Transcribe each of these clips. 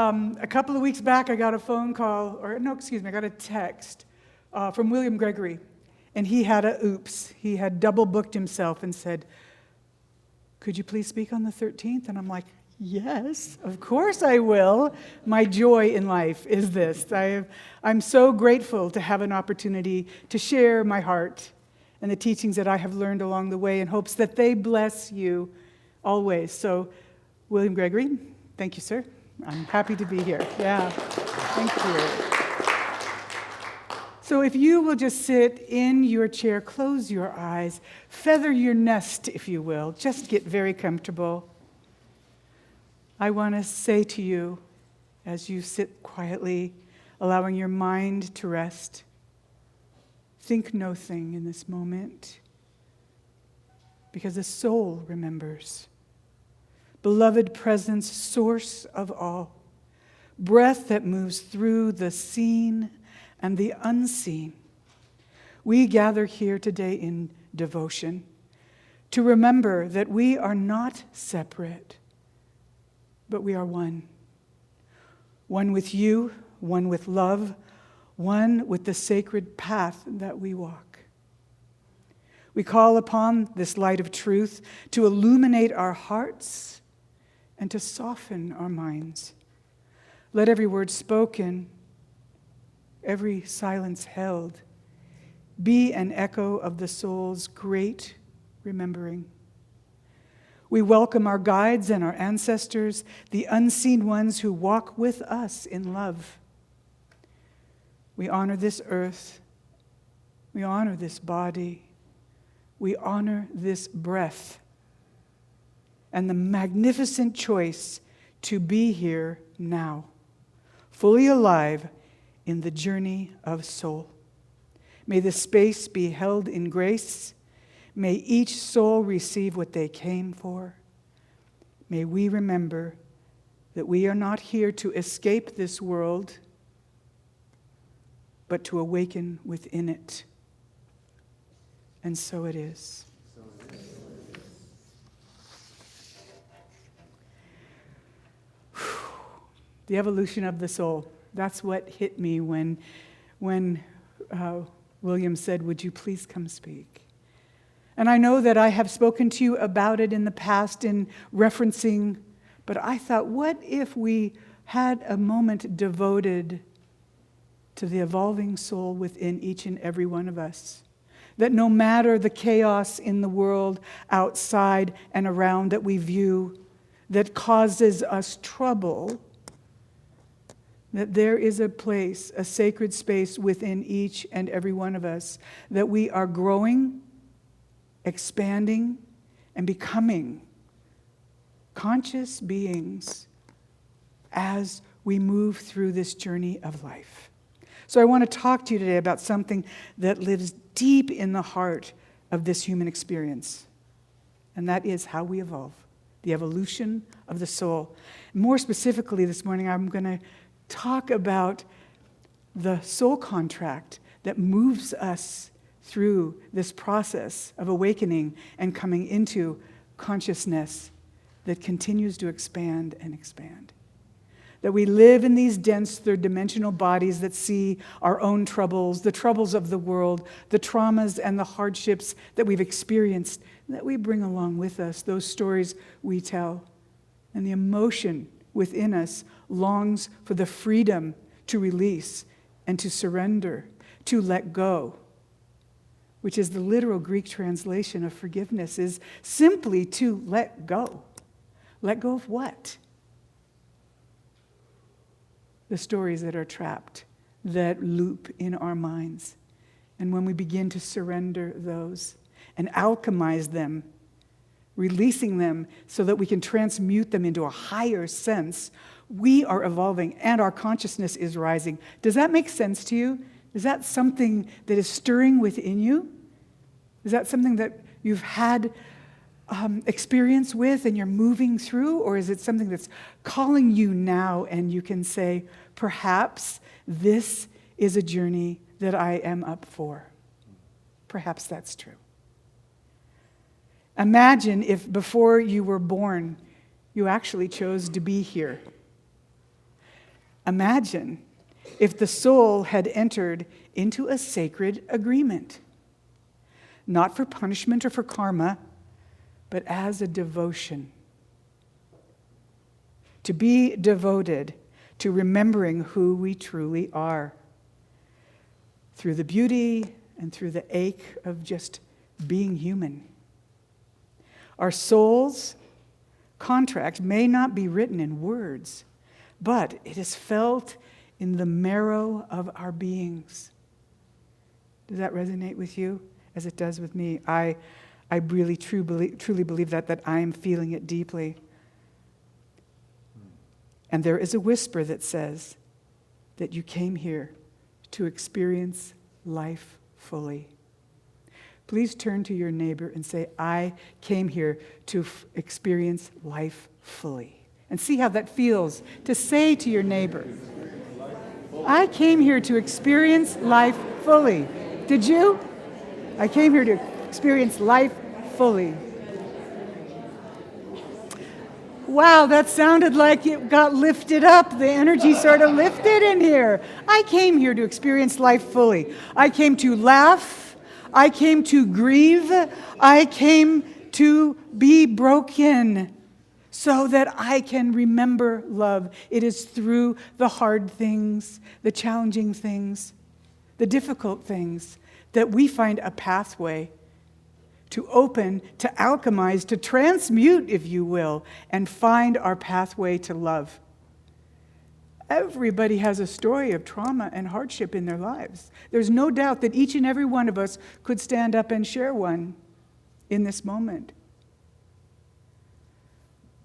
A couple of weeks back, I got a phone call, I got a text from William Gregory, and he had a oops. He had double booked himself and said, "Could you please speak on the 13th?" And I'm like, yes, of course I will. My joy in life is this. I'm so grateful to have an opportunity to share my heart and the teachings that I have learned along the way in hopes that they bless you always. So, William Gregory, thank you, sir. I'm happy to be here. Yeah, thank you. So if you will just sit in your chair, close your eyes, feather your nest, if you will, just get very comfortable. I want to say to you, as you sit quietly, allowing your mind to rest, think no thing in this moment, because the soul remembers. Beloved presence, source of all, breath that moves through the seen and the unseen. We gather here today in devotion to remember that we are not separate, but we are one. One with you, one with love, one with the sacred path that we walk. We call upon this light of truth to illuminate our hearts and to soften our minds. Let every word spoken, every silence held, be an echo of the soul's great remembering. We welcome our guides and our ancestors, the unseen ones who walk with us in love. We honor this earth. We honor this body. We honor this breath and the magnificent choice to be here now, fully alive in the journey of soul. May this space be held in grace. May each soul receive what they came for. May we remember that we are not here to escape this world, but to awaken within it. And so it is. The evolution of the soul. That's what hit me when William said, "Would you please come speak?" And I know that I have spoken to you about it in the past in referencing, but I thought, what if we had a moment devoted to the evolving soul within each and every one of us? That no matter the chaos in the world outside and around that we view that causes us trouble, that there is a place, a sacred space within each and every one of us, that we are growing, expanding, and becoming conscious beings as we move through this journey of life. So I want to talk to you today about something that lives deep in the heart of this human experience, and that is how we evolve, the evolution of the soul. More specifically this morning, I'm going to talk about the soul contract that moves us through this process of awakening and coming into consciousness that continues to expand and expand. That we live in these dense third-dimensional bodies that see our own troubles, the troubles of the world, the traumas and the hardships that we've experienced, that we bring along with us, those stories we tell. And the emotion within us longs for the freedom to release and to surrender, to let go, which is the literal Greek translation of forgiveness, is simply to let go. Let go of what? The stories that are trapped, that loop in our minds. And when we begin to surrender those and alchemize them, releasing them so that we can transmute them into a higher sense, we are evolving and our consciousness is rising. Does that make sense to you? Is that something that is stirring within you? Is that something that you've had experience with and you're moving through? Or is it something that's calling you now and you can say, perhaps this is a journey that I am up for? Perhaps that's true. Imagine if before you were born, you actually chose to be here. Imagine if the soul had entered into a sacred agreement, not for punishment or for karma, but as a devotion. To be devoted to remembering who we truly are, through the beauty and through the ache of just being human. Our soul's contract may not be written in words, but it is felt in the marrow of our beings. Does that resonate with you as it does with me? I really truly believe that I am feeling it deeply. And there is a whisper that says that you came here to experience life fully. Please turn to your neighbor and say, I came here to experience life fully. And see how that feels to say to your neighbor, I came here to experience life fully. Did you? I came here to experience life fully. Wow, that sounded like it got lifted up. The energy sort of lifted in here. I came here to experience life fully. I came to laugh. I came to grieve. I came to be broken so that I can remember love. It is through the hard things, the challenging things, the difficult things that we find a pathway to open, to alchemize, to transmute, if you will, and find our pathway to love. Everybody has a story of trauma and hardship in their lives. There's no doubt that each and every one of us could stand up and share one in this moment.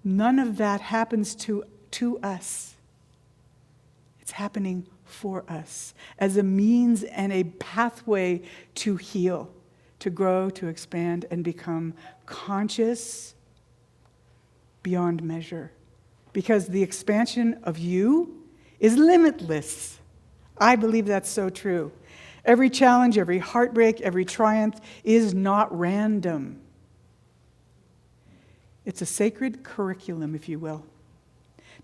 None of that happens to us. It's happening for us as a means and a pathway to heal, to grow, to expand, and become conscious beyond measure. Because the expansion of you is limitless. I believe that's so true. Every challenge, every heartbreak, every triumph is not random. It's a sacred curriculum, if you will,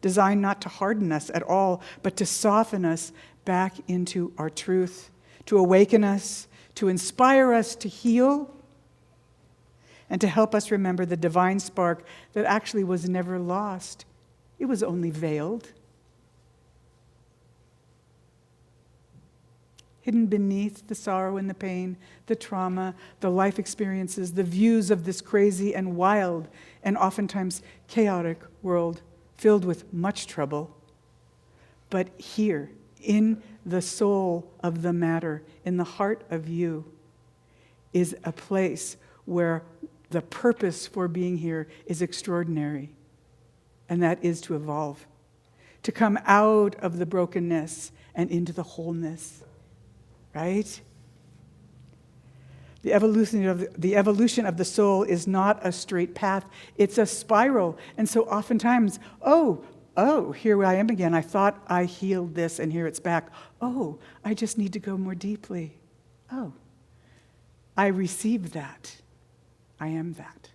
designed not to harden us at all, but to soften us back into our truth, to awaken us, to inspire us to heal, and to help us remember the divine spark that actually was never lost. It was only veiled, hidden beneath the sorrow and the pain, the trauma, the life experiences, the views of this crazy and wild and oftentimes chaotic world filled with much trouble. But here, in the soul of the matter, in the heart of you, is a place where the purpose for being here is extraordinary, and that is to evolve, to come out of the brokenness and into the wholeness, right? The evolution of the soul is not a straight path, it's a spiral. And so oftentimes, oh, here I am again. I thought I healed this, and here it's back. Oh, I just need to go more deeply. Oh, I received that. I am that.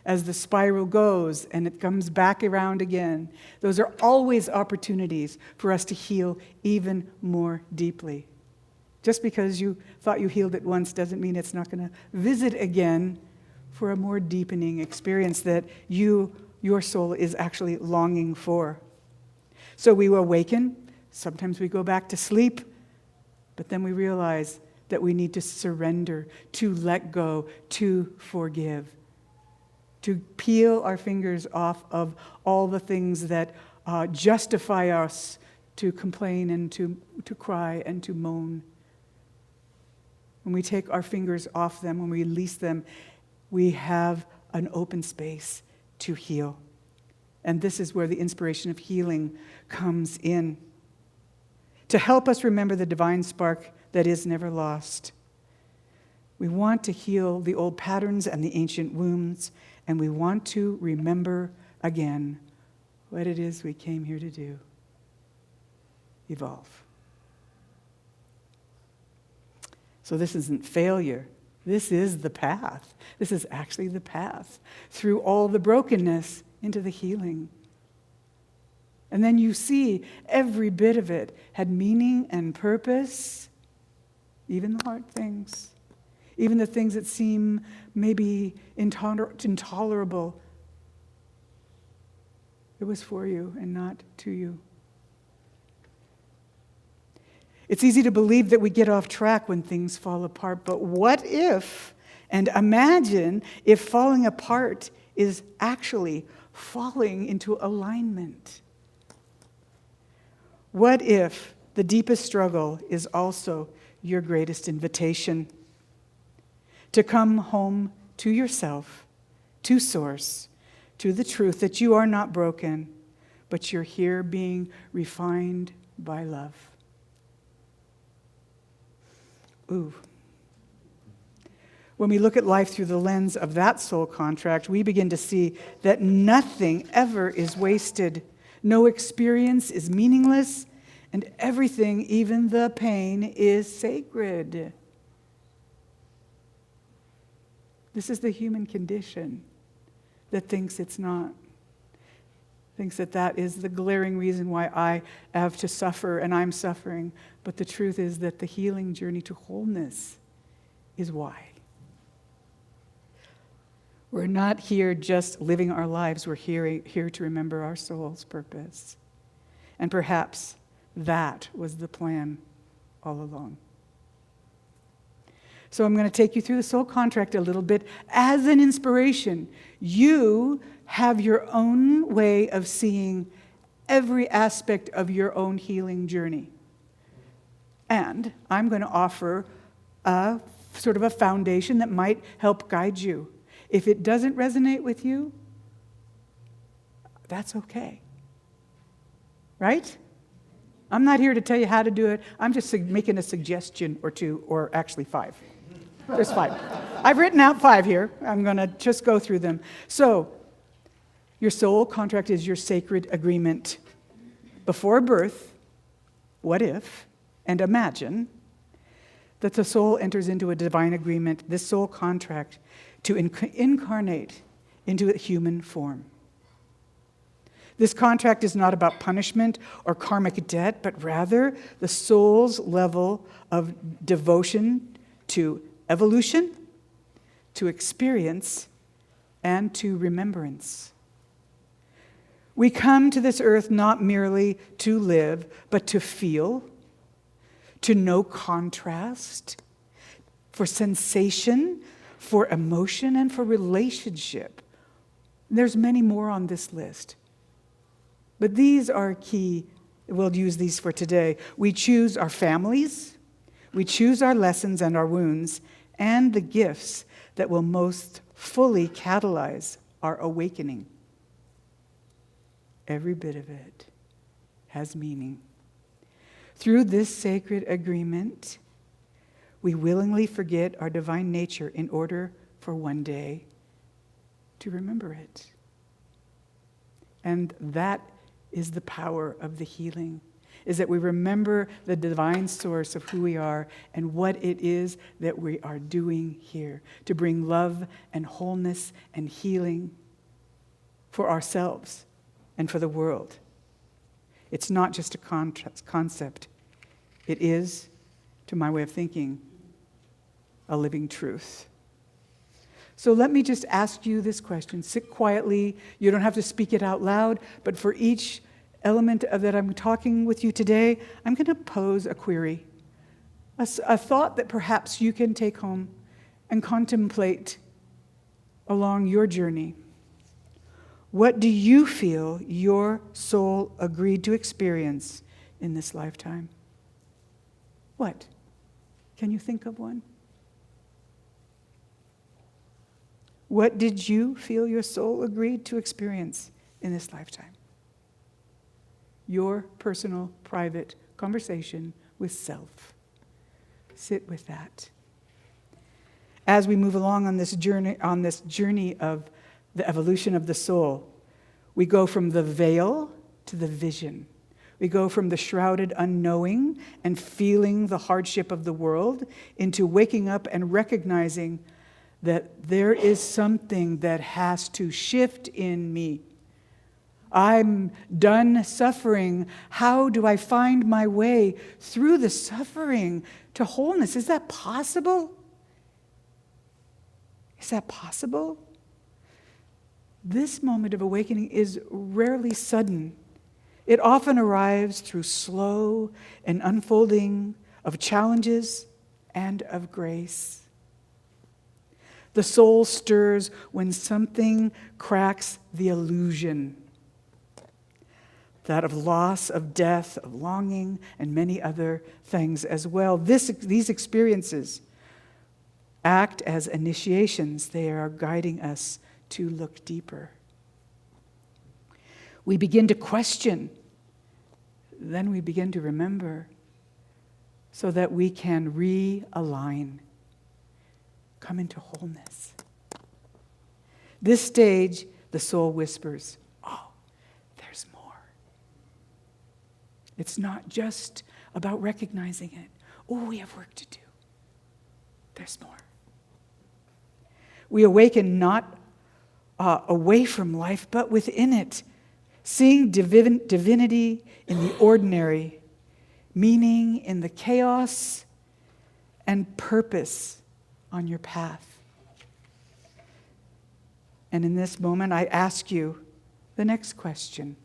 As the spiral goes and it comes back around again, those are always opportunities for us to heal even more deeply. Just because you thought you healed it once doesn't mean it's not going to visit again for a more deepening experience that your soul is actually longing for. So we awaken, sometimes we go back to sleep, but then we realize that we need to surrender, to let go, to forgive, to peel our fingers off of all the things that justify us to complain and to cry and to moan. When we take our fingers off them, when we release them, we have an open space to heal. And this is where the inspiration of healing comes in. To help us remember the divine spark that is never lost. We want to heal the old patterns and the ancient wounds, and we want to remember again what it is we came here to do. Evolve. So this isn't failure. This is the path. This is actually the path through all the brokenness into the healing. And then you see every bit of it had meaning and purpose, even the hard things, even the things that seem maybe intolerable. It was for you and not to you. It's easy to believe that we get off track when things fall apart, but what if, and imagine if falling apart is actually falling into alignment? What if the deepest struggle is also your greatest invitation? To come home to yourself, to Source, to the truth that you are not broken, but you're here being refined by love. Ooh. When we look at life through the lens of that soul contract, we begin to see that nothing ever is wasted. No experience is meaningless, and everything, even the pain, is sacred. This is the human condition that thinks it's not. Thinks that that is the glaring reason why I have to suffer and I'm suffering. But the truth is that the healing journey to wholeness is why. We're not here just living our lives. We're here to remember our soul's purpose. And perhaps that was the plan all along. So I'm going to take you through the soul contract a little bit as an inspiration. You have your own way of seeing every aspect of your own healing journey. And I'm going to offer a sort of a foundation that might help guide you. If it doesn't resonate with you, that's okay. Right? I'm not here to tell you how to do it. I'm just making a suggestion or two, or actually 5. There's 5. I've written out 5 here. I'm going to just go through them. So, your soul contract is your sacred agreement. Before birth, what if, and imagine, that the soul enters into a divine agreement, this soul contract, to incarnate into a human form. This contract is not about punishment or karmic debt, but rather the soul's level of devotion to evolution, to experience, and to remembrance. We come to this earth not merely to live, but to feel, to know contrast, for sensation, for emotion, and for relationship. There's many more on this list. But these are key. We'll use these for today. We choose our families, we choose our lessons and our wounds, and the gifts that will most fully catalyze our awakening. Every bit of it has meaning. Through this sacred agreement, we willingly forget our divine nature in order for one day to remember it. And that is the power of the healing, is that we remember the divine source of who we are and what it is that we are doing here to bring love and wholeness and healing for ourselves and for the world. It's not just a concept. It is, to my way of thinking, a living truth. So let me just ask you this question. Sit quietly. You don't have to speak it out loud, but for each element of that I'm talking with you today, I'm going to pose a query, a thought that perhaps you can take home and contemplate along your journey. What do you feel your soul agreed to experience in this lifetime? What? Can you think of one? What did you feel your soul agreed to experience in this lifetime? Your personal, private conversation with self. Sit with that. As we move along on this journey of the evolution of the soul, we go from the veil to the vision. We go from the shrouded unknowing and feeling the hardship of the world into waking up and recognizing that there is something that has to shift in me. I'm done suffering. How do I find my way through the suffering to wholeness? Is that possible? Is that possible? This moment of awakening is rarely sudden. It often arrives through slow and unfolding of challenges and of grace. The soul stirs when something cracks the illusion, that of loss, of death, of longing, and many other things as well. These experiences act as initiations. They are guiding us to look deeper. We begin to question, then we begin to remember, so that we can realign, come into wholeness. This stage, the soul whispers, oh, there's more. It's not just about recognizing it. Oh, we have work to do. There's more. We awaken not away from life, but within it, seeing divinity in the ordinary, meaning in the chaos, and purpose on your path. And in this moment, I ask you the next question.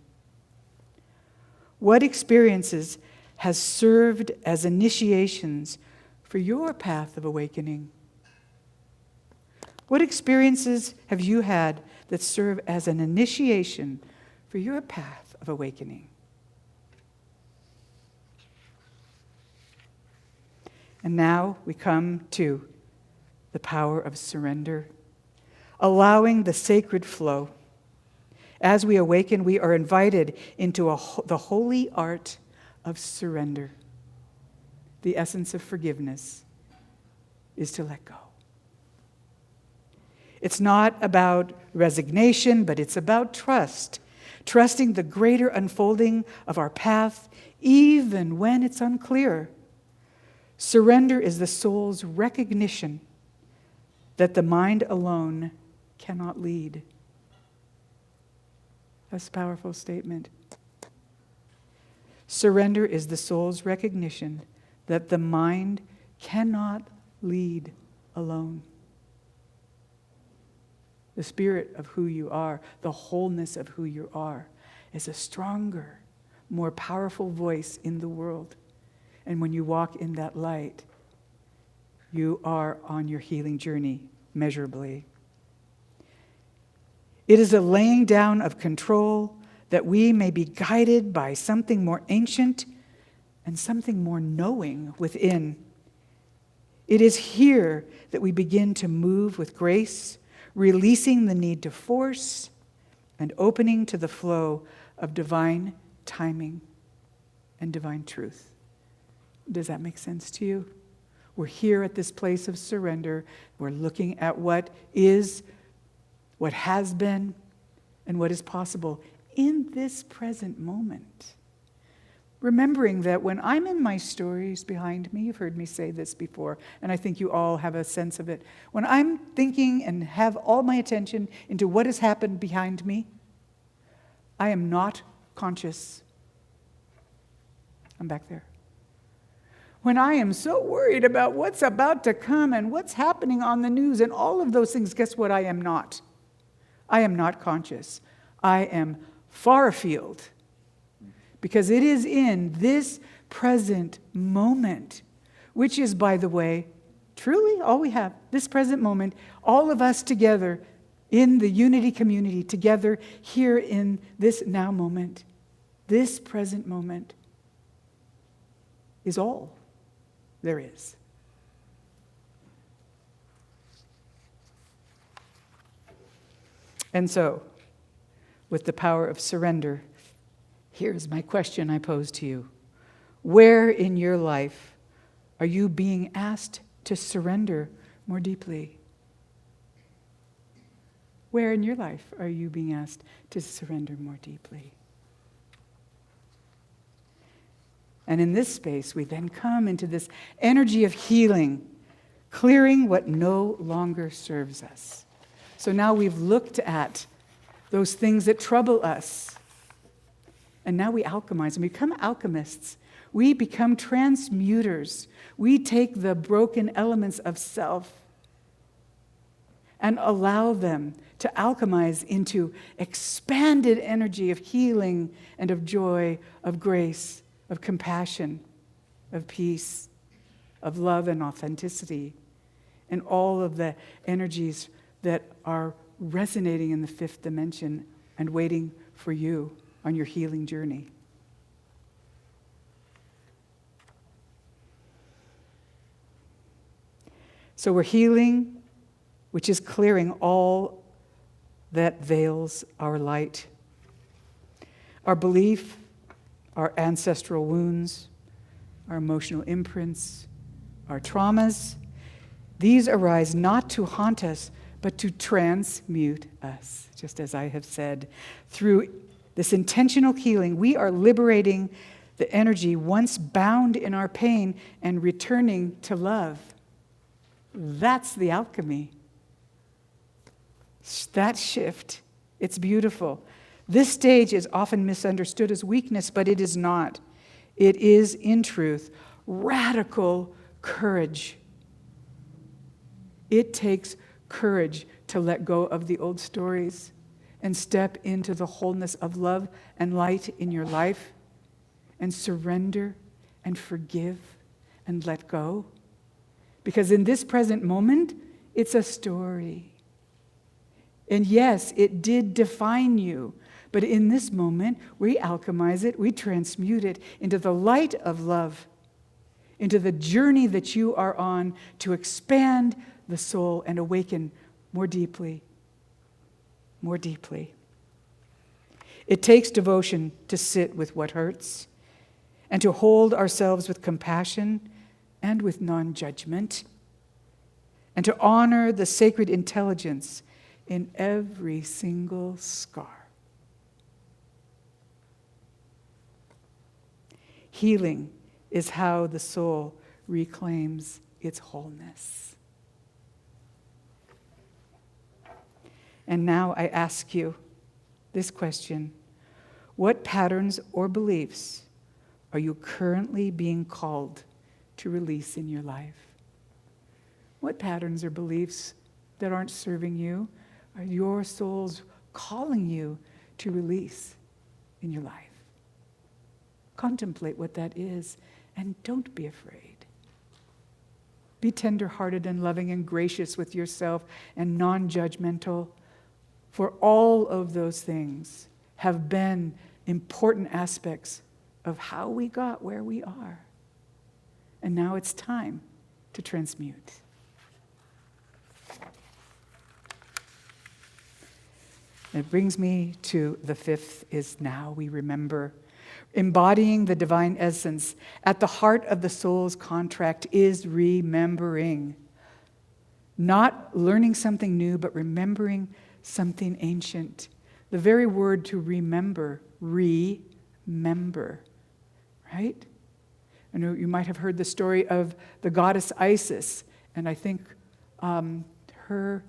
What experiences has served as initiations for your path of awakening? What experiences have you had that serve as an initiation for your path of awakening? And now we come to the power of surrender, allowing the sacred flow. As we awaken, we are invited into the holy art of surrender. The essence of forgiveness is to let go. It's not about resignation, but it's about trust. Trusting the greater unfolding of our path, even when it's unclear. Surrender is the soul's recognition that the mind alone cannot lead. That's a powerful statement. Surrender is the soul's recognition that the mind cannot lead alone. The spirit of who you are, the wholeness of who you are, is a stronger, more powerful voice in the world. And when you walk in that light, you are on your healing journey measurably. It is a laying down of control that we may be guided by something more ancient and something more knowing within. It is here that we begin to move with grace, releasing the need to force and opening to the flow of divine timing and divine truth. Does that make sense to you? We're here at this place of surrender. We're looking at what is, what has been, and what is possible in this present moment. Remembering that when I'm in my stories behind me, you've heard me say this before, and I think you all have a sense of it. When I'm thinking and have all my attention into what has happened behind me, I am not conscious. I'm back there. When I am so worried about what's about to come and what's happening on the news and all of those things, guess what? I am not. I am not conscious. I am far afield. Because it is in this present moment, which is, by the way, truly all we have, this present moment, all of us together in the unity community, together here in this now moment, this present moment is all there is. And so, with the power of surrender, here's my question I pose to you. Where in your life are you being asked to surrender more deeply? Where in your life are you being asked to surrender more deeply? And in this space, we then come into this energy of healing, clearing what no longer serves us. So now we've looked at those things that trouble us, And now we alchemize and become alchemists. We become transmuters. We take the broken elements of self and allow them to alchemize into expanded energy of healing and of joy, of grace, of compassion, of peace, of love and authenticity, and all of the energies that are resonating in the fifth dimension and waiting for you on your healing journey. So we're healing, which is clearing all that veils our light. Our belief, our ancestral wounds, our emotional imprints, our traumas, these arise not to haunt us, but to transmute us, just as I have said. Through this intentional healing, we are liberating the energy once bound in our pain and returning to love. That's the alchemy. That shift, it's beautiful. This stage is often misunderstood as weakness, but it is not. It is, in truth, radical courage. It takes courage to let go of the old stories and step into the wholeness of love and light in your life and surrender and forgive and let go. Because in this present moment, it's a story. And yes, it did define you. But in this moment, we alchemize it, we transmute it into the light of love, into the journey that you are on to expand the soul and awaken more deeply, more deeply. It takes devotion to sit with what hurts and to hold ourselves with compassion and with non-judgment, and to honor the sacred intelligence in every single scar. Healing is how the soul reclaims its wholeness. And now I ask you this question: what patterns or beliefs are you currently being called to release in your life? What patterns or beliefs that aren't serving you are your soul's calling you to release in your life? Contemplate what that is, and don't be afraid. Be tender-hearted and loving and gracious with yourself and non-judgmental, for all of those things have been important aspects of how we got where we are. And now it's time to transmute. It brings me to the fifth is now we remember. Embodying the divine essence at the heart of the soul's contract is remembering. Not learning something new, but remembering something ancient. The very word to remember, right? I know you might have heard the story of the goddess Isis, and I think her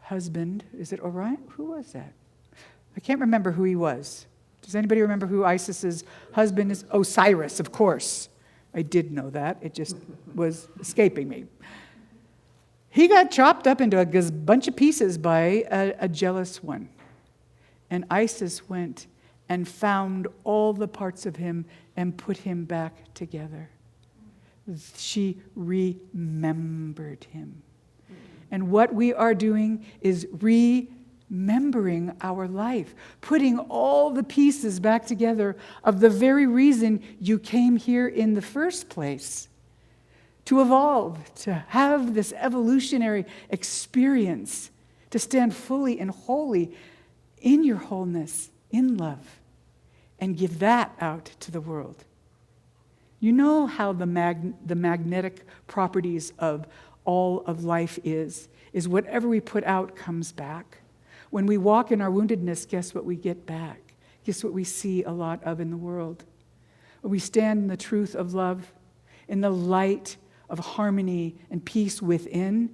husband, is it Orion? Who was that? I can't remember who he was. Does anybody remember who Isis's husband is? Osiris, of course. I did know that. It just was escaping me. He got chopped up into a bunch of pieces by a jealous one. And Isis went and found all the parts of him and put him back together. She remembered him. And what we are doing is remembering our life, putting all the pieces back together of the very reason you came here in the first place. To evolve, to have this evolutionary experience, to stand fully and wholly in your wholeness, in love, and give that out to the world. You know how the magnetic properties of all of life is whatever we put out comes back. When we walk in our woundedness, guess what we get back? Guess what we see a lot of in the world? When we stand in the truth of love, in the light of harmony and peace within,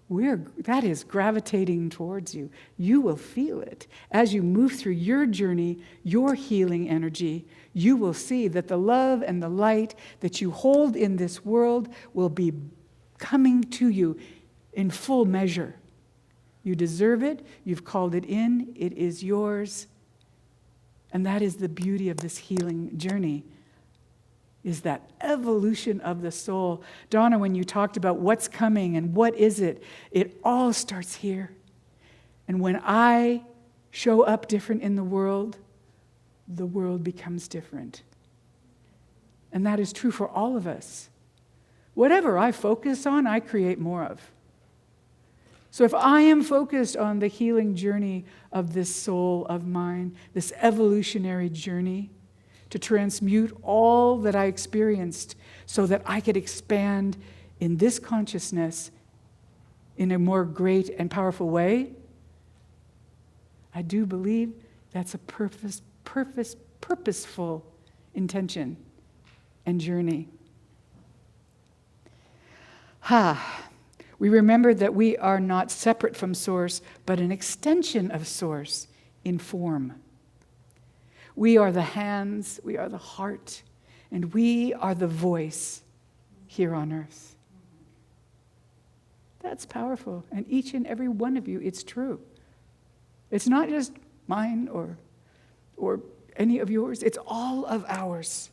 that is gravitating towards you. You will feel it. As you move through your journey, your healing energy, you will see that the love and the light that you hold in this world will be coming to you in full measure. You deserve it. You've called it in. It is yours. And that is the beauty of this healing journey, is that evolution of the soul. Donna, when you talked about what's coming and what is it, it all starts here. And when I show up different in the world becomes different. And that is true for all of us. Whatever I focus on, I create more of. So if I am focused on the healing journey of this soul of mine, this evolutionary journey, to transmute all that I experienced so that I could expand in this consciousness in a more great and powerful way, I do believe that's a purposeful intention and journey. We remember that we are not separate from Source, but an extension of Source in form. We are the hands, we are the heart, and we are the voice here on earth. That's powerful. And each and every one of you, it's true. It's not just mine or any of yours, it's all of ours.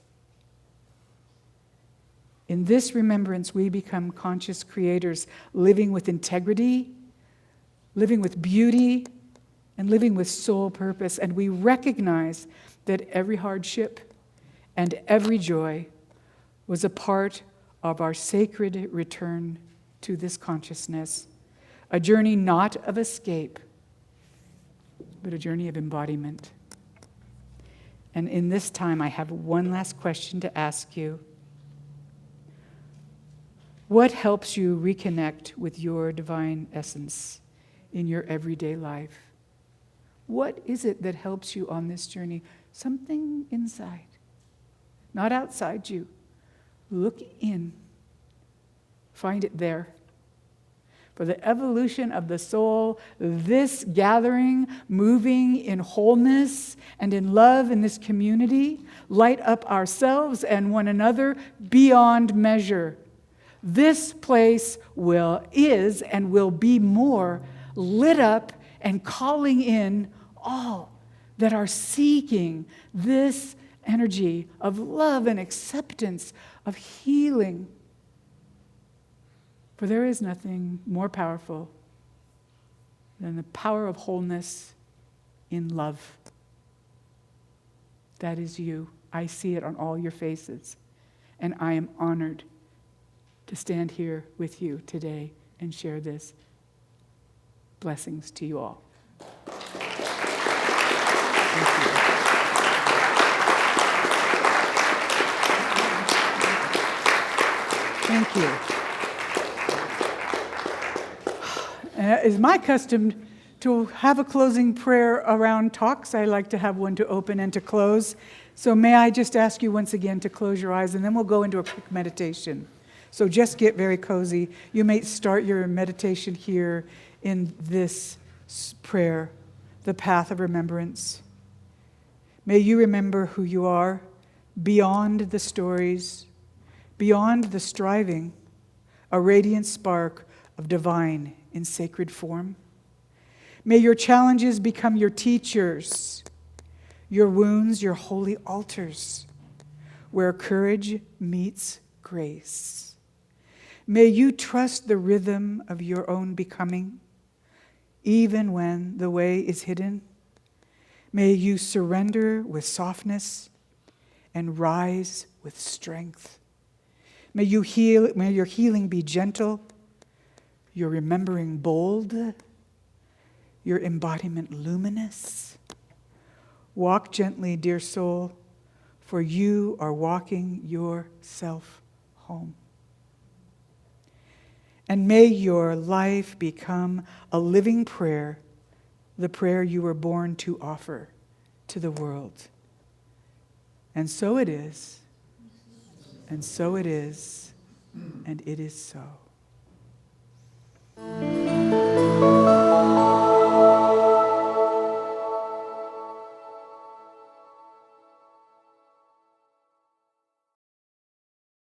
In this remembrance, we become conscious creators, living with integrity, living with beauty, and living with soul purpose. And we recognize that every hardship and every joy was a part of our sacred return to this consciousness, a journey not of escape, but a journey of embodiment. And in this time, I have one last question to ask you. What helps you reconnect with your divine essence in your everyday life? What is it that helps you on this journey? Something inside, not outside you. Look in. Find it there. For the evolution of the soul, this gathering, moving in wholeness and in love in this community, light up ourselves and one another beyond measure. This place is and will be more lit up and calling in all that are seeking this energy of love and acceptance, of healing. For there is nothing more powerful than the power of wholeness in love. That is you. I see it on all your faces. And I am honored to stand here with you today and share this. Blessings to you all. Thank you. It's my custom to have a closing prayer around talks. I like to have one to open and to close. So may I just ask you once again to close your eyes, and then we'll go into a quick meditation. So just get very cozy. You may start your meditation here in this prayer, the path of remembrance. May you remember who you are beyond the stories, beyond the striving, a radiant spark of divine in sacred form. May your challenges become your teachers, your wounds, your holy altars, where courage meets grace. May you trust the rhythm of your own becoming, even when the way is hidden. May you surrender with softness and rise with strength. May your healing be gentle, your remembering bold, your embodiment luminous. Walk gently, dear soul, for you are walking yourself home. And may your life become a living prayer, the prayer you were born to offer to the world. And so it is, and so it is, and it is so.